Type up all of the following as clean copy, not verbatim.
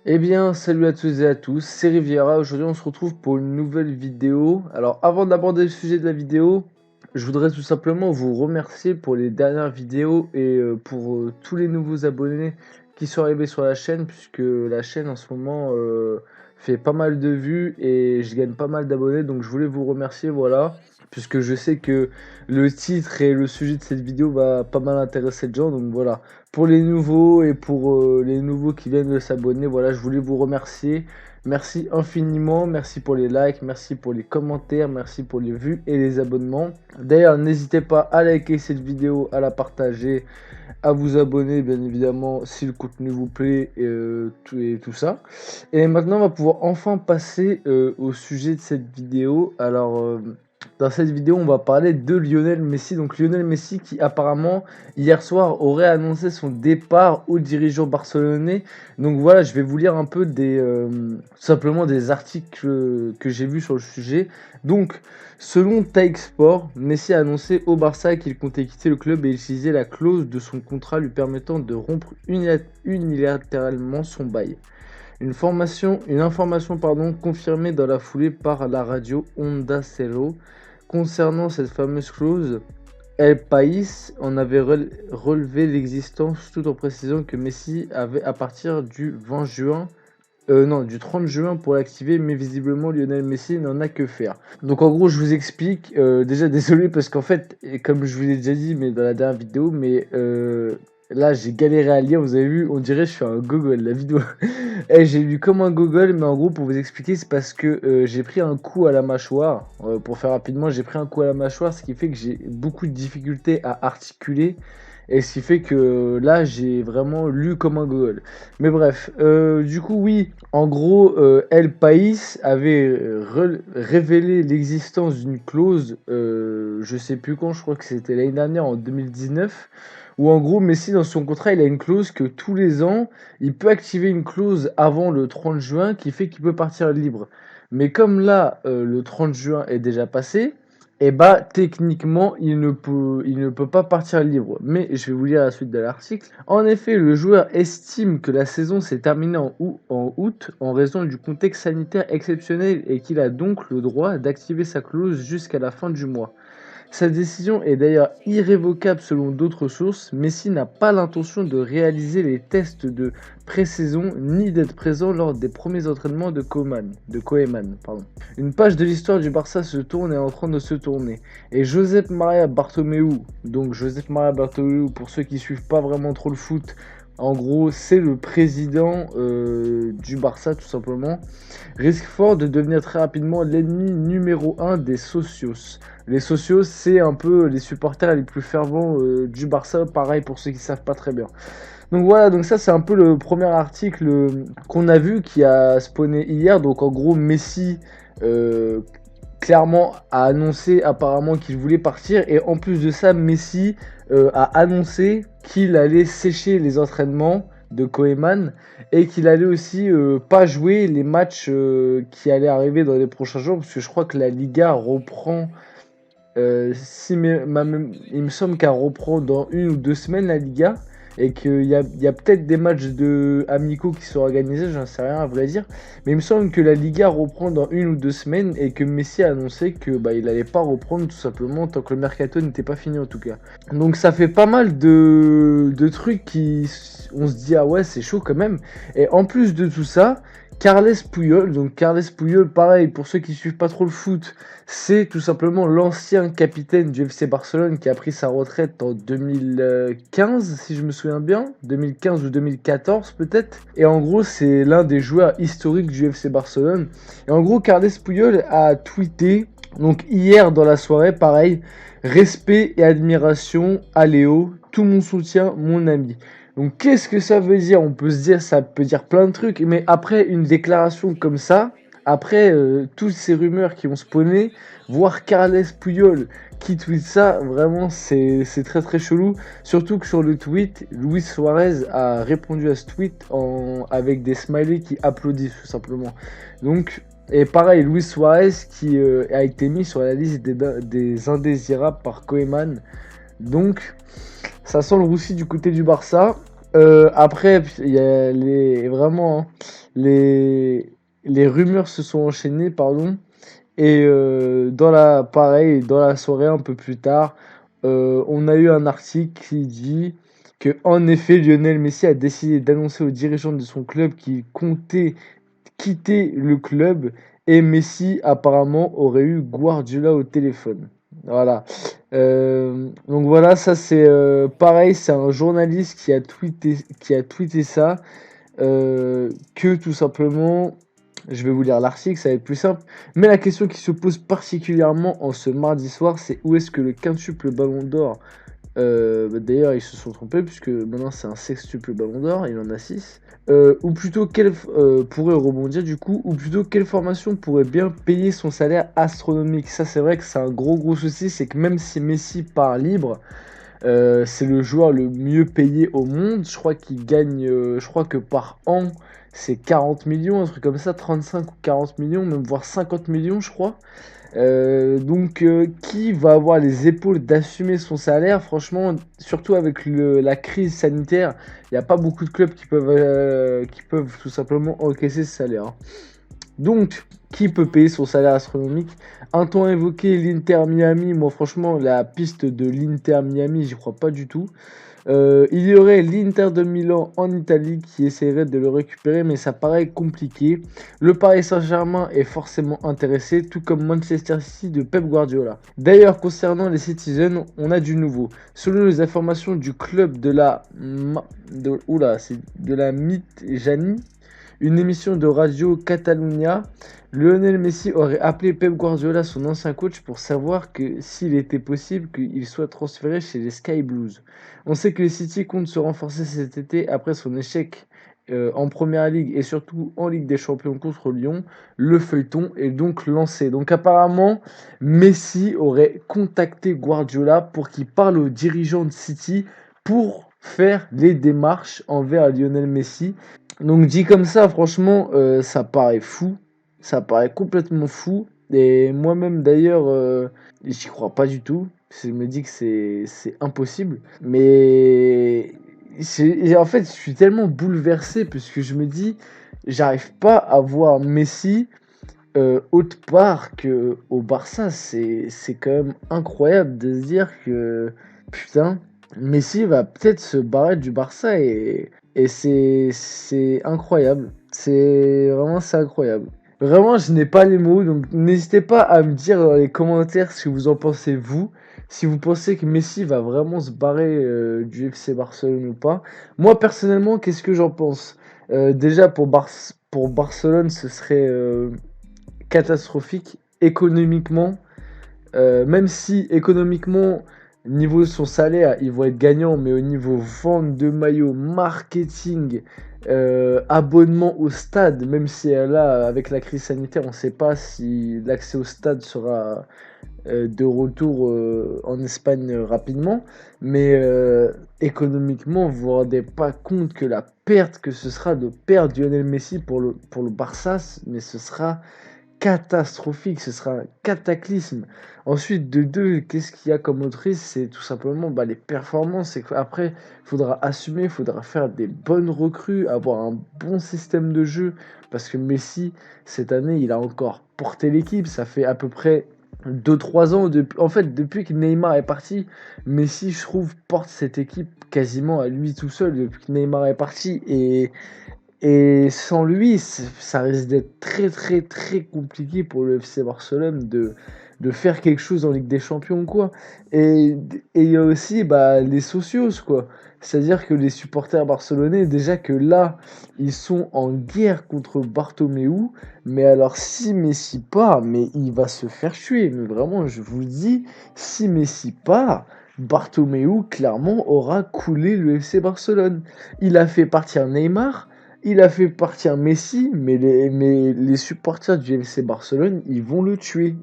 Eh bien, salut à tous et à tous, c'est Riviera. Aujourd'hui, on se retrouve pour une nouvelle vidéo. Alors, avant d'aborder le sujet de la vidéo, je voudrais tout simplement vous remercier pour les dernières vidéos et pour tous les nouveaux abonnés qui sont arrivés sur la chaîne, puisque la chaîne en ce moment fait pas mal de vues et je gagne pas mal d'abonnés. Donc, je voulais vous remercier, voilà, puisque je sais que le titre et le sujet de cette vidéo va pas mal intéresser les gens. Donc, voilà. Pour les nouveaux et pour les nouveaux qui viennent de s'abonner, voilà, je voulais vous remercier. Merci infiniment, merci pour les likes, merci pour les commentaires, merci pour les vues et les abonnements. D'ailleurs, n'hésitez pas à liker cette vidéo, à la partager, à vous abonner, bien évidemment, si le contenu vous plaît et tout ça. Et maintenant, on va pouvoir enfin passer au sujet de cette vidéo. Alors, dans cette vidéo, on va parler de Lionel Messi. Donc Lionel Messi qui apparemment hier soir aurait annoncé son départ au dirigeant barcelonais. Donc voilà, je vais vous lire un peu simplement des articles que j'ai vus sur le sujet. Donc selon Taik Sport, Messi a annoncé au Barça qu'il comptait quitter le club et utiliser la clause de son contrat lui permettant de rompre unilatéralement son bail. Une information confirmée dans la foulée par la radio Onda Cero. Concernant cette fameuse clause, El País en avait relevé l'existence tout en précisant que Messi avait à partir du 20 juin du 30 juin pour l'activer, mais visiblement Lionel Messi n'en a que faire. Donc en gros, je vous explique. Déjà, désolé parce qu'en fait, comme je vous l'ai déjà dit, mais dans la dernière vidéo, mais là j'ai galéré à lire. Vous avez vu, on dirait que je suis un gogol la vidéo. Et j'ai lu comme un gogol, mais en gros, pour vous expliquer, c'est parce que j'ai pris un coup à la mâchoire. Pour faire rapidement, j'ai pris un coup à la mâchoire, ce qui fait que j'ai beaucoup de difficultés à articuler. Et ce qui fait que là, j'ai vraiment lu comme un gogol. Mais bref, du coup, oui, en gros, El País avait révélé l'existence d'une clause, je sais plus quand, je crois que c'était l'année dernière, en 2019, où en gros, Messi, dans son contrat, il a une clause que tous les ans, il peut activer une clause avant le 30 juin qui fait qu'il peut partir libre. Mais comme là, le 30 juin est déjà passé, et bah techniquement il ne peut pas partir libre. Mais je vais vous lire la suite de l'article. En effet, le joueur estime que la saison s'est terminée en août en raison du contexte sanitaire exceptionnel et qu'il a donc le droit d'activer sa clause jusqu'à la fin du mois. Sa décision est d'ailleurs irrévocable selon d'autres sources. Messi n'a pas l'intention de réaliser les tests de pré-saison ni d'être présent lors des premiers entraînements de Koeman. Une page de l'histoire du Barça se tourne et est en train de se tourner. Et Josep Maria Bartomeu, donc Josep Maria Bartomeu, pour ceux qui suivent pas vraiment trop le foot, en gros, c'est le président du Barça, tout simplement, risque fort de devenir très rapidement l'ennemi numéro 1 des socios. Les socios, c'est un peu les supporters les plus fervents du Barça, pareil pour ceux qui ne savent pas très bien. Donc voilà, donc ça c'est un peu le premier article qu'on a vu qui a spawné hier. Donc en gros, Messi clairement a annoncé apparemment qu'il voulait partir. Et en plus de ça, Messi a annoncé qu'il allait sécher les entraînements de Koeman et qu'il allait aussi pas jouer les matchs qui allaient arriver dans les prochains jours, parce que je crois que la Liga reprend il me semble qu'elle reprend dans 1 ou 2 semaines la Liga et qu'il y a peut-être des matchs amicaux qui sont organisés, j'en sais rien à vrai dire, mais il me semble que la Liga reprend dans 1 ou 2 semaines et que Messi a annoncé que il allait pas reprendre tout simplement tant que le mercato n'était pas fini en tout cas. Donc ça fait pas mal de trucs qui on se dit ah ouais c'est chaud quand même. Et en plus de tout ça, Carles Puyol, donc Carles Puyol, pareil, pour ceux qui suivent pas trop le foot, c'est tout simplement l'ancien capitaine du FC Barcelone qui a pris sa retraite en 2015, si je me souviens bien, 2015 ou 2014 peut-être. Et en gros, c'est l'un des joueurs historiques du FC Barcelone. Et en gros, Carles Puyol a tweeté, donc hier dans la soirée, pareil, respect et admiration à Léo, tout mon soutien, mon ami. Donc qu'est-ce que ça veut dire? On peut se dire, ça peut dire plein de trucs, mais après une déclaration comme ça, après toutes ces rumeurs qui ont spawné, voir Carles Puyol qui tweet ça, vraiment c'est très très chelou. Surtout que sur le tweet, Luis Suarez a répondu à ce tweet avec des smileys qui applaudissent tout simplement. Donc, et pareil, Luis Suarez qui a été mis sur la liste des indésirables par Koeman. Donc, ça sent le roussi du côté du Barça. Après, il y a vraiment, hein, les, les rumeurs se sont enchaînées, pardon. Et pareil, dans la soirée, un peu plus tard, on a eu un article qui dit que, en effet, Lionel Messi a décidé d'annoncer aux dirigeants de son club qu'il comptait quitter le club et Messi apparemment aurait eu Guardiola au téléphone. Voilà. Donc voilà, ça c'est pareil, c'est un journaliste qui a tweeté ça, que tout simplement, je vais vous lire l'article, ça va être plus simple. Mais la question qui se pose particulièrement en ce mardi soir, c'est où est-ce que le quintuple Ballon d'Or, d'ailleurs ils se sont trompés puisque maintenant c'est un sextuple Ballon d'Or, il en a 6. Ou plutôt quelle pourrait rebondir du coup, ou plutôt quelle formation pourrait bien payer son salaire astronomique. Ça c'est vrai que c'est un gros souci, c'est que même si Messi part libre, c'est le joueur le mieux payé au monde. Je crois qu'il gagne, je crois que par an, c'est 40 millions, un truc comme ça, 35 ou 40 millions, même voire 50 millions, je crois. Donc, qui va avoir les épaules d'assumer son salaire? Franchement, surtout avec la crise sanitaire, il n'y a pas beaucoup de clubs qui peuvent tout simplement encaisser ce salaire, hein. Donc, qui peut payer son salaire astronomique? Un-t-on évoqué l'Inter Miami? Moi, franchement, la piste de l'Inter Miami, j'y crois pas du tout. Il y aurait l'Inter de Milan en Italie qui essaierait de le récupérer, mais ça paraît compliqué. Le Paris Saint-Germain est forcément intéressé, tout comme Manchester City de Pep Guardiola. D'ailleurs, concernant les Citizens, on a du nouveau. Selon les informations du club c'est de la Mitjani, une émission de radio Catalunya, Lionel Messi aurait appelé Pep Guardiola, son ancien coach, pour savoir que s'il était possible qu'il soit transféré chez les Sky Blues. On sait que les City comptent se renforcer cet été après son échec en Première Ligue et surtout en Ligue des Champions contre Lyon. Le feuilleton est donc lancé. Donc apparemment, Messi aurait contacté Guardiola pour qu'il parle aux dirigeants de City pour faire les démarches envers Lionel Messi. Donc dit comme ça, franchement, ça paraît fou. Ça paraît complètement fou. Et moi-même d'ailleurs, j'y crois pas du tout. Je me dis que c'est impossible. Mais en fait, je suis tellement bouleversé parce que je me dis, j'arrive pas à voir Messi autre part que au Barça. C'est quand même incroyable de se dire que putain, Messi va peut-être se barrer du Barça et c'est incroyable. C'est incroyable. Vraiment, je n'ai pas les mots, donc n'hésitez pas à me dire dans les commentaires ce que vous en pensez vous. Si vous pensez que Messi va vraiment se barrer du FC Barcelone ou pas. Moi personnellement, qu'est-ce que j'en pense? Déjà pour Barcelone, ce serait catastrophique économiquement. Même si économiquement, niveau de son salaire, ils vont être gagnants, mais au niveau vente de maillots, marketing, abonnement au stade, même si là, avec la crise sanitaire, on ne sait pas si l'accès au stade sera de retour en Espagne rapidement. Mais économiquement, vous vous rendez pas compte que la perte que ce sera de perdre Lionel Messi pour le Barça, mais ce sera catastrophique, ce sera un cataclysme. Ensuite, de deux, qu'est-ce qu'il y a comme autre risque? C'est tout simplement les performances. C'est qu'après, il faudra assumer, il faudra faire des bonnes recrues, avoir un bon système de jeu. Parce que Messi, cette année, il a encore porté l'équipe. Ça fait à peu près 2-3 ans. En fait, depuis que Neymar est parti, Messi, je trouve, porte cette équipe quasiment à lui tout seul depuis que Neymar est parti. Et sans lui, ça risque d'être très compliqué pour le FC Barcelone de faire quelque chose en Ligue des Champions, quoi. Et il y a aussi les socios, quoi. C'est-à-dire que les supporters barcelonais, déjà que là, ils sont en guerre contre Bartomeu. Mais alors, si Messi part, mais il va se faire tuer. Mais vraiment, je vous dis, si Messi part, Bartomeu, clairement, aura coulé le FC Barcelone. Il a fait partir Neymar. Il a fait partir Messi, mais les supporters du FC Barcelone, ils vont le tuer.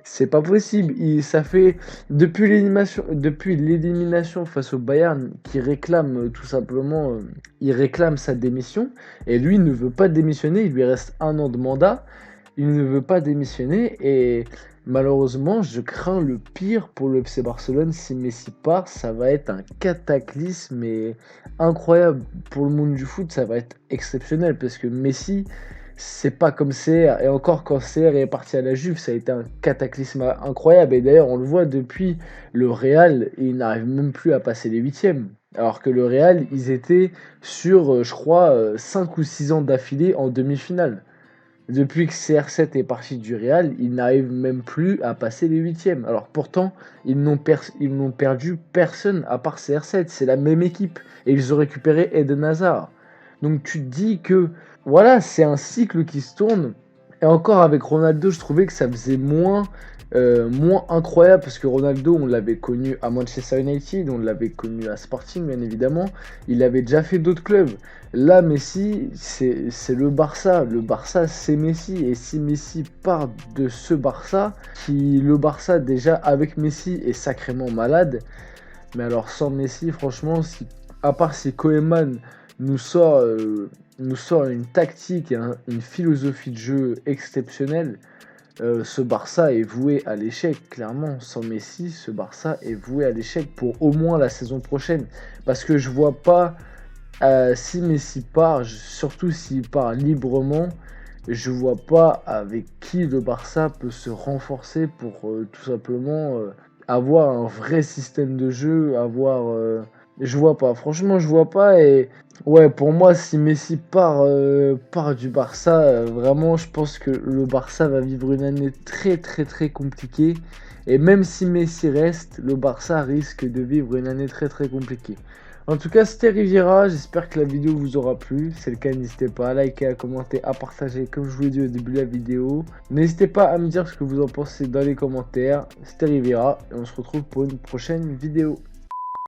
C'est pas possible. Ça fait depuis l'élimination face au Bayern, qui réclame tout simplement, il réclame sa démission, et lui ne veut pas démissionner. Il lui reste 1 an de mandat. il ne veut pas démissionner et malheureusement, je crains le pire pour le FC Barcelone. Si Messi part, ça va être un cataclysme et incroyable pour le monde du foot. Ça va être exceptionnel parce que Messi, c'est pas comme CR. Et encore, quand CR est parti à la Juve, ça a été un cataclysme incroyable. Et d'ailleurs, on le voit depuis le Real, ils n'arrivent même plus à passer les huitièmes. Alors que le Real, ils étaient sur, je crois, 5 ou 6 ans d'affilée en demi-finale. Depuis que CR7 est parti du Real, ils n'arrivent même plus à passer les huitièmes. Alors pourtant, ils n'ont perdu personne à part CR7. C'est la même équipe. Et ils ont récupéré Eden Hazard. Donc tu te dis que voilà, c'est un cycle qui se tourne. Et encore avec Ronaldo, je trouvais que ça faisait moins incroyable parce que Ronaldo, on l'avait connu à Manchester United, on l'avait connu à Sporting, bien évidemment. Il avait déjà fait d'autres clubs. Là, Messi, c'est le Barça. Le Barça, c'est Messi. Et si Messi part de ce Barça, le Barça, déjà avec Messi, est sacrément malade. Mais alors, sans Messi, franchement, à part si Koeman nous sort une tactique et une philosophie de jeu exceptionnelle, ce Barça est voué à l'échec, clairement. Sans Messi, ce Barça est voué à l'échec pour au moins la saison prochaine. Parce que je vois pas, si Messi part, surtout s'il part librement, je vois pas avec qui le Barça peut se renforcer pour tout simplement avoir un vrai système de jeu, je vois pas, franchement je vois pas et ouais pour moi si Messi part du Barça, vraiment je pense que le Barça va vivre une année très très très compliquée et même si Messi reste, le Barça risque de vivre une année très très compliquée. En tout cas, c'était Riviera, j'espère que la vidéo vous aura plu. Si c'est le cas, n'hésitez pas à liker, à commenter, à partager comme je vous l'ai dit au début de la vidéo. N'hésitez pas à me dire ce que vous en pensez dans les commentaires. C'était Riviera et on se retrouve pour une prochaine vidéo.